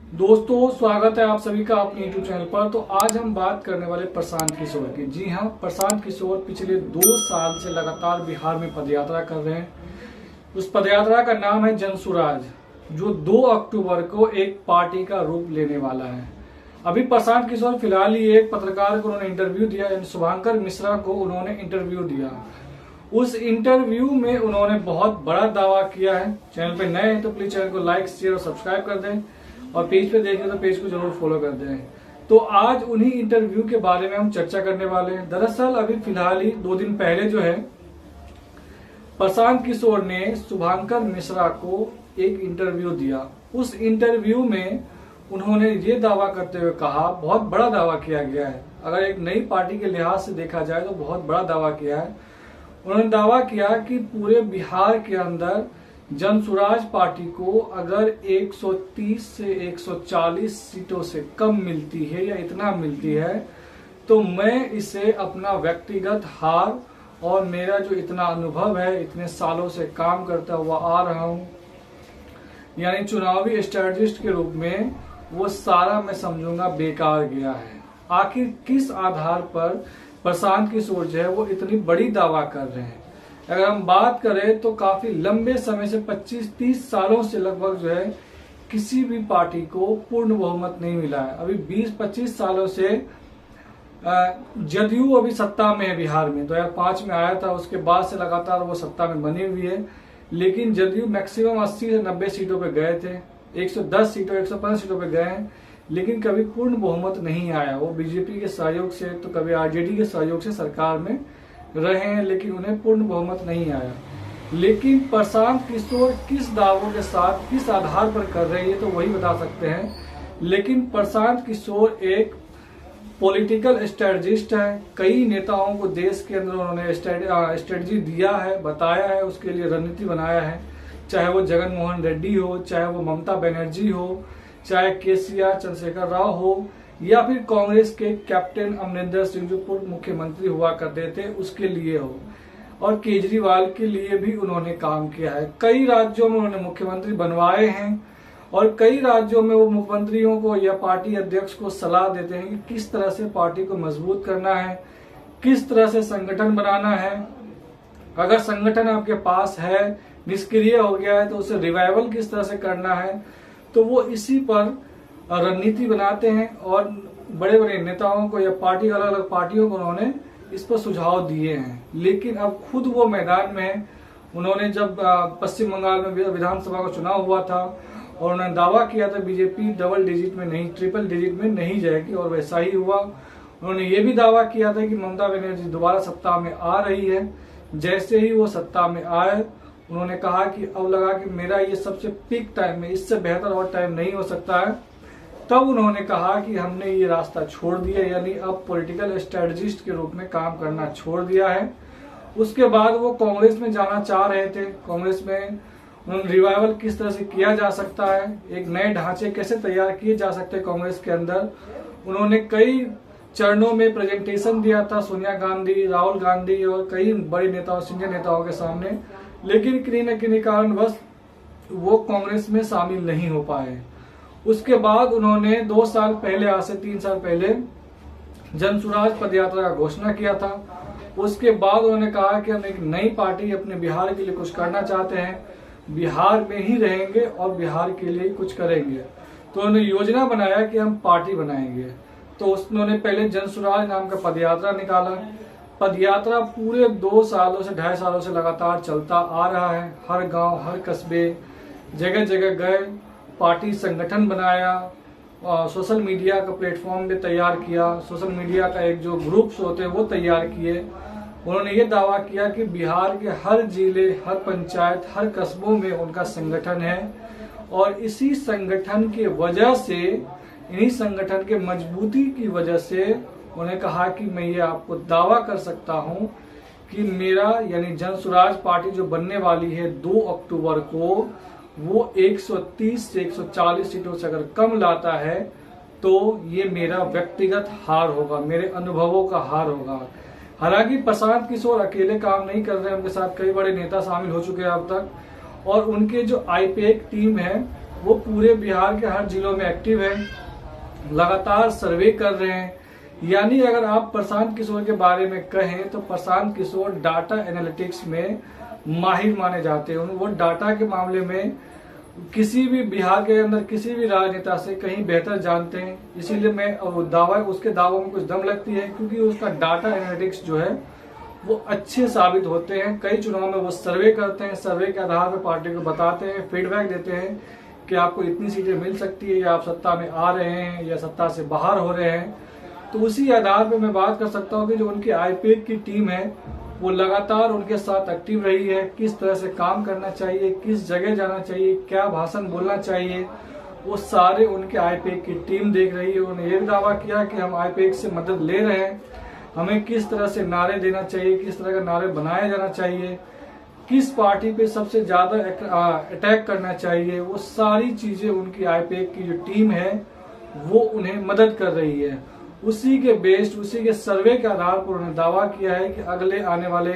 दोस्तों, स्वागत है आप सभी का अपने यूट्यूब चैनल पर। तो आज हम बात करने वाले प्रशांत किशोर की। जी हाँ, प्रशांत किशोर पिछले 2 साल से लगातार बिहार में पदयात्रा कर रहे हैं। उस पदयात्रा का नाम है जनसुराज, जो 2 अक्टूबर को एक पार्टी का रूप लेने वाला है। अभी प्रशांत किशोर फिलहाल ही एक पत्रकार को उन्होंने इंटरव्यू दिया, यानी शुभांकर मिश्रा को उन्होंने इंटरव्यू दिया। उस इंटरव्यू में उन्होंने बहुत बड़ा दावा किया है। चैनल पे नए हैं तो प्लीज चैनल को लाइक, शेयर और सब्सक्राइब कर दें, और पेज पे देखें तो पेज को जरूर फॉलो कर दें। तो आज उन्हीं इंटरव्यू के बारे में हम चर्चा करने वाले हैं। दरअसल अभी फिलहाल ही 2 दिन पहले जो है, प्रशांत किशोर ने शुभांकर मिश्रा को एक इंटरव्यू दिया। उस इंटरव्यू में उन्होंने ये दावा करते हुए कहा, बहुत बड़ा दावा किया गया है, अगर एक नई पार्टी के लिहाज से देखा जाए तो बहुत बड़ा दावा किया है। उन्होंने दावा किया कि पूरे बिहार के अंदर जनसुराज पार्टी को अगर 130 से 140 सीटों से कम मिलती है या इतना मिलती है, तो मैं इसे अपना व्यक्तिगत हार और मेरा जो इतना अनुभव है, इतने सालों से काम करता हुआ आ रहा हूं, यानी चुनावी स्ट्रेटजिस्ट के रूप में, वो सारा मैं समझूंगा बेकार गया है। आखिर किस आधार पर प्रशांत किशोर जो है वो इतनी बड़ी दावा कर रहे हैं? अगर हम बात करें तो काफी लंबे समय से 25-30 सालों से लगभग जो है किसी भी पार्टी को पूर्ण बहुमत नहीं मिला है। अभी 20-25 सालों से जदयू अभी सत्ता में है बिहार में। 2005 में आया था, उसके बाद से लगातार वो सत्ता में बनी हुई है, लेकिन जदयू मैक्सिमम 80 से 90 सीटों पे गए थे, 110 सीटों 115 सीटों पे गए हैं, लेकिन कभी पूर्ण बहुमत नहीं आया। वो बीजेपी के सहयोग से तो कभी आरजेडी के सहयोग से सरकार में रहे हैं, लेकिन उन्हें पूर्ण बहुमत नहीं आया। लेकिन प्रशांत किशोर किस दावों के साथ, किस आधार पर कर रहे हैं, तो वही बता सकते हैं। लेकिन प्रशांत किशोर एक पॉलिटिकल स्ट्रेटजिस्ट है। कई नेताओं को देश के अंदर उन्होंने स्ट्रेटजी दिया है, बताया है, उसके लिए रणनीति बनाया है। चाहे वो जगन मोहन रेड्डी हो, चाहे वो ममता बनर्जी हो, चाहे केसीआर चंद्रशेखर राव हो, या फिर कांग्रेस के कैप्टन अमरिंदर सिंह जो पूर्व मुख्यमंत्री हुआ करते थे, उसके लिए हो, और केजरीवाल के लिए भी उन्होंने काम किया है। कई राज्यों में उन्होंने मुख्यमंत्री बनवाए हैं, और कई राज्यों में वो मुख्यमंत्रियों को या पार्टी अध्यक्ष को सलाह देते हैं कि किस तरह से पार्टी को मजबूत करना है, किस तरह से संगठन बनाना है। अगर संगठन आपके पास है, निष्क्रिय हो गया है, तो उसे रिवाइवल किस तरह से करना है, तो वो इसी पर रणनीति बनाते हैं। और बड़े बड़े नेताओं को या पार्टी, अलग अलग पार्टियों को उन्होंने इस पर सुझाव दिए हैं। लेकिन अब खुद वो मैदान में है। उन्होंने जब पश्चिम बंगाल में विधानसभा का चुनाव हुआ था और उन्होंने दावा किया था बीजेपी डबल डिजिट में नहीं, ट्रिपल डिजिट में नहीं जाएगी, और वैसा ही हुआ। उन्होंने ये भी दावा किया था कि ममता बनर्जी दोबारा सत्ता में आ रही है। जैसे ही वो सत्ता में आए, उन्होंने कहा कि अब लगा कि मेरा ये सबसे पीक टाइम है, इससे बेहतर और टाइम नहीं हो सकता है। तब उन्होंने कहा कि हमने ये रास्ता छोड़ दिया, यानी अब पॉलिटिकल स्ट्रेटजिस्ट के रूप में काम करना छोड़ दिया है। उसके बाद वो कांग्रेस में जाना चाह रहे थे। कांग्रेस में उन्होंने रिवाइवल किस तरह से किया जा सकता है, एक नए ढांचे कैसे तैयार किए जा सकते हैं कांग्रेस के अंदर, उन्होंने कई चरणों में प्रेजेंटेशन दिया था सोनिया गांधी, राहुल गांधी और कई बड़े नेताओं, सीनियर नेताओं के सामने। लेकिन किन्हीं न किन्हीं कारणवश वो कांग्रेस में शामिल नहीं हो पाए। उसके बाद उन्होंने 2 साल पहले, आज से 3 साल पहले, जनसुराज पदयात्रा का घोषणा किया था। उसके बाद उन्होंने कहा कि हम एक नई पार्टी अपने बिहार के लिए कुछ करना चाहते हैं, बिहार में ही रहेंगे और बिहार के लिए कुछ करेंगे। तो उन्होंने योजना बनाया कि हम पार्टी बनाएंगे। तो उन्होंने पहले जनसुराज नाम का पदयात्रा निकाला। पदयात्रा पूरे 2 सालों से, 2.5 सालों से लगातार चलता आ रहा है। हर गांव, हर कस्बे, जगह जगह गए, पार्टी संगठन बनाया, सोशल मीडिया का प्लेटफॉर्म भी तैयार किया, सोशल मीडिया का एक जो ग्रुप्स होते हैं वो तैयार किए। उन्होंने ये दावा किया कि बिहार के हर जिले, हर पंचायत, हर कस्बों में उनका संगठन है, और इसी संगठन की वजह से, इन्हीं संगठन के मजबूती की वजह से उन्होंने कहा कि मैं ये आपको दावा कर सकता हूँ कि मेरा, यानी जनसुराज पार्टी जो बनने वाली है 2 अक्टूबर को, वो 130 से 140 सीटों से अगर कम लाता है तो ये मेरा व्यक्तिगत हार होगा, मेरे अनुभवों का हार होगा। हालांकि प्रशांत किशोर अकेले काम नहीं कर रहे हैं, उनके साथ कई बड़े नेता शामिल हो चुके हैं अब तक, और उनके जो आईपीएक टीम है वो पूरे बिहार के हर जिलों में एक्टिव है, लगातार सर्वे कर रहे हैं। यानी अगर आप प्रशांत किशोर के बारे में कहें तो प्रशांत किशोर डाटा एनालिटिक्स में माहिर माने जाते हैं। वो डाटा के मामले में किसी भी बिहार के अंदर किसी भी राजनेता से कहीं बेहतर जानते हैं। इसीलिए मैं उसके दावों में कुछ दम लगती है, क्योंकि उसका डाटा एनालिटिक्स जो है वो अच्छे साबित होते हैं। कई चुनाव में वो सर्वे करते हैं, सर्वे के आधार पर पार्टी को बताते हैं, फीडबैक देते हैं कि आपको इतनी सीटें मिल सकती है, या आप सत्ता में आ रहे हैं या सत्ता से बाहर हो रहे हैं। तो उसी आधार पर मैं बात कर सकता हूँ कि जो उनकी आईपीएक की टीम है वो लगातार उनके साथ एक्टिव रही है। किस तरह से काम करना चाहिए, किस जगह जाना चाहिए, क्या भाषण बोलना चाहिए, वो सारे उनके आईपीएक की टीम देख रही है। उन्होंने ये भी दावा किया कि हम आईपीएक से मदद ले रहे हैं, हमें किस तरह से नारे देना चाहिए, किस तरह का नारे बनाया जाना चाहिए, किस पार्टी पे सबसे ज्यादा अटैक करना चाहिए, वो सारी चीजें उनकी आईपीएक की जो टीम है वो उन्हें मदद कर रही है। उसी के बेस्ड, उसी के सर्वे के आधार पर उन्होंने दावा किया है कि अगले आने वाले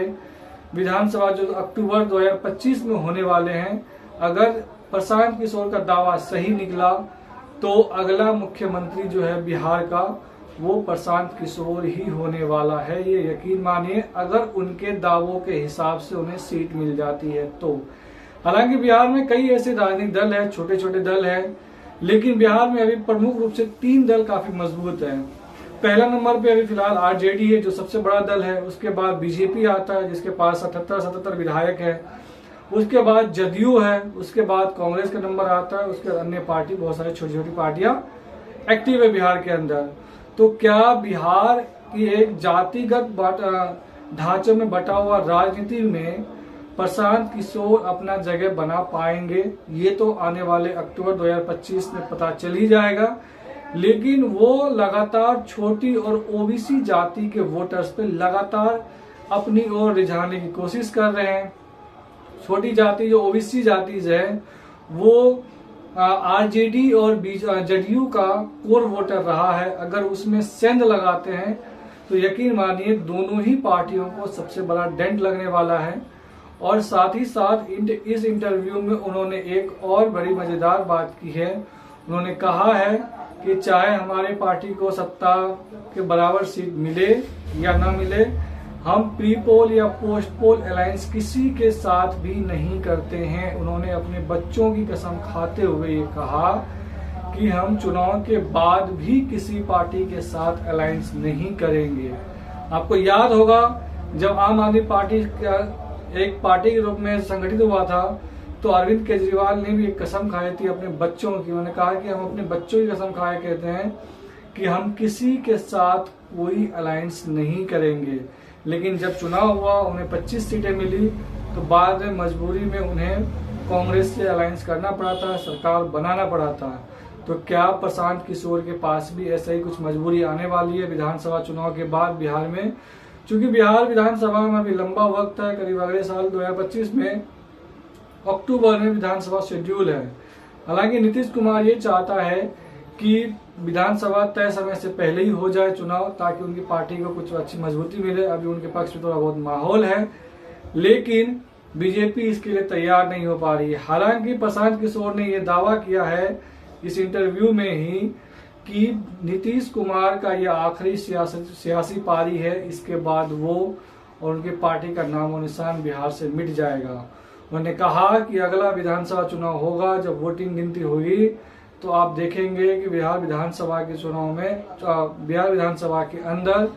विधानसभा जो अक्टूबर 2025 में होने वाले हैं, अगर प्रशांत किशोर का दावा सही निकला तो अगला मुख्यमंत्री जो है बिहार का वो प्रशांत किशोर ही होने वाला है। ये यकीन मानिए, अगर उनके दावों के हिसाब से उन्हें सीट मिल जाती है तो। हालांकि बिहार में कई ऐसे राजनीतिक दल है, छोटे छोटे दल है, लेकिन बिहार में अभी प्रमुख रूप से 3 दल काफी मजबूत है। पहला नंबर पे अभी फिलहाल आरजेडी है जो सबसे बड़ा दल है, उसके बाद बीजेपी आता है जिसके पास 77 विधायक है, उसके बाद जदयू है, उसके बाद कांग्रेस का नंबर आता है, उसके बाद अन्य पार्टी, बहुत सारी छोटी छोटी पार्टियां एक्टिव है बिहार के अंदर। तो क्या बिहार की एक जातिगत ढांचों में बटा हुआ राजनीति में प्रशांत किशोर अपना जगह बना पाएंगे, ये तो आने वाले अक्टूबर 2025 में पता चल ही जाएगा। लेकिन वो लगातार छोटी और ओबीसी जाति के वोटर्स पे लगातार अपनी ओर रिझाने की कोशिश कर रहे हैं। छोटी जाति जो ओबीसी जाति है वो आरजेडी और जदयू का कोर वोटर रहा है। अगर उसमें सेंध लगाते हैं तो यकीन मानिए दोनों ही पार्टियों को सबसे बड़ा डेंट लगने वाला है। और साथ ही साथ इस इंटरव्यू में उन्होंने एक और बड़ी मजेदार बात की है। उन्होंने कहा है कि चाहे हमारी पार्टी को सत्ता के बराबर सीट मिले या ना मिले, हम प्री पोल या पोस्ट पोल अलायंस किसी के साथ भी नहीं करते हैं। उन्होंने अपने बच्चों की कसम खाते हुए ये कहा कि हम चुनाव के बाद भी किसी पार्टी के साथ अलायंस नहीं करेंगे। आपको याद होगा जब आम आदमी पार्टी का एक पार्टी के रूप में संगठित हुआ था तो अरविंद केजरीवाल ने भी एक कसम खाई थी अपने बच्चों की। उन्होंने कहा कि हम अपने बच्चों की कसम खाए कहते हैं कि हम किसी के साथ कोई अलायंस नहीं करेंगे। लेकिन जब चुनाव हुआ उन्हें 25 सीटें मिली तो बाद में मजबूरी में उन्हें कांग्रेस से अलायंस करना पड़ा था, सरकार बनाना पड़ा था। तो क्या प्रशांत किशोर के पास भी ऐसा ही कुछ मजबूरी आने वाली है विधानसभा चुनाव के बाद बिहार में? क्योंकि बिहार विधानसभा में अभी लंबा वक्त है, करीब अगले साल 2025 में अक्टूबर में विधानसभा शेड्यूल है। हालांकि नीतीश कुमार ये चाहता है कि विधानसभा तय समय से पहले ही हो जाए चुनाव, ताकि उनकी पार्टी को कुछ अच्छी मजबूती मिले। अभी उनके पक्ष में थोड़ा बहुत माहौल है, लेकिन बीजेपी इसके लिए तैयार नहीं हो पा रही है। हालांकि प्रशांत किशोर ने यह दावा किया है इस इंटरव्यू में ही कि नीतीश कुमार का यह आखिरी सियासी पारी है, इसके बाद वो और उनकी पार्टी का नामो निशान बिहार से मिट जाएगा। उन्होंने कहा कि अगला विधानसभा चुनाव होगा, जब वोटिंग गिनती होगी तो आप देखेंगे कि बिहार विधानसभा के चुनाव में बिहार विधानसभा के अंदर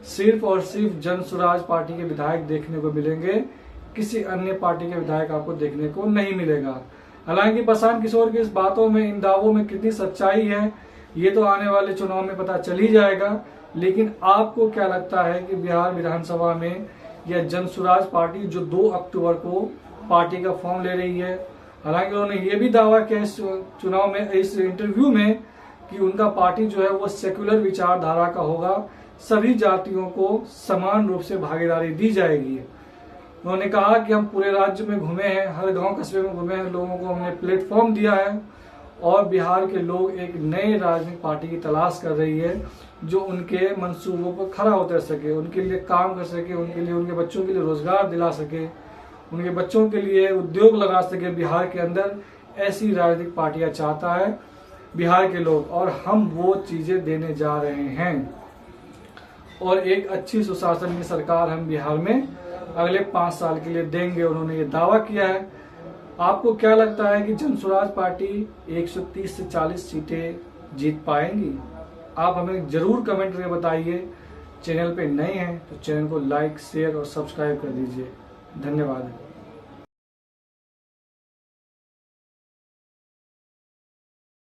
सिर्फ और सिर्फ जन स्वराज पार्टी के विधायक देखने को मिलेंगे, किसी अन्य पार्टी के विधायक आपको देखने को नहीं मिलेगा। हालांकि प्रशांत किशोर की इस बातों में, इन दावों में कितनी सच्चाई है ये तो आने वाले चुनाव में पता चल ही जाएगा। लेकिन आपको क्या लगता है कि बिहार विधानसभा में यह जन स्वराज पार्टी जो 2 अक्टूबर को पार्टी का फॉर्म ले रही है, हालांकि उन्होंने ये भी दावा किया इस चुनाव में, इस इंटरव्यू में, कि उनका पार्टी जो है वो सेक्युलर विचारधारा का होगा, सभी जातियों को समान रूप से भागीदारी दी जाएगी। उन्होंने कहा कि हम पूरे राज्य में घूमे हैं, हर गांव कस्बे में घूमे हैं, लोगों को हमने प्लेटफॉर्म दिया है और बिहार के लोग एक नए राजनीतिक पार्टी की तलाश कर रही है जो उनके मंसूबों पर खरा उतर सके, उनके लिए काम कर सके, उनके लिए, उनके बच्चों के लिए रोजगार दिला सके, उनके बच्चों के लिए उद्योग लगा सके बिहार के अंदर। ऐसी राजनीतिक पार्टियां चाहता है बिहार के लोग, और हम वो चीजें देने जा रहे हैं। और एक अच्छी सुशासन की सरकार हम बिहार में अगले 5 साल के लिए देंगे, उन्होंने ये दावा किया है। आपको क्या लगता है कि जनसुराज पार्टी 130 से 40 सीटें जीत पाएंगी? आप हमें जरूर कमेंट करके बताइए। चैनल पे नए हैं तो चैनल को लाइक, शेयर और सब्सक्राइब कर दीजिए। धन्यवाद।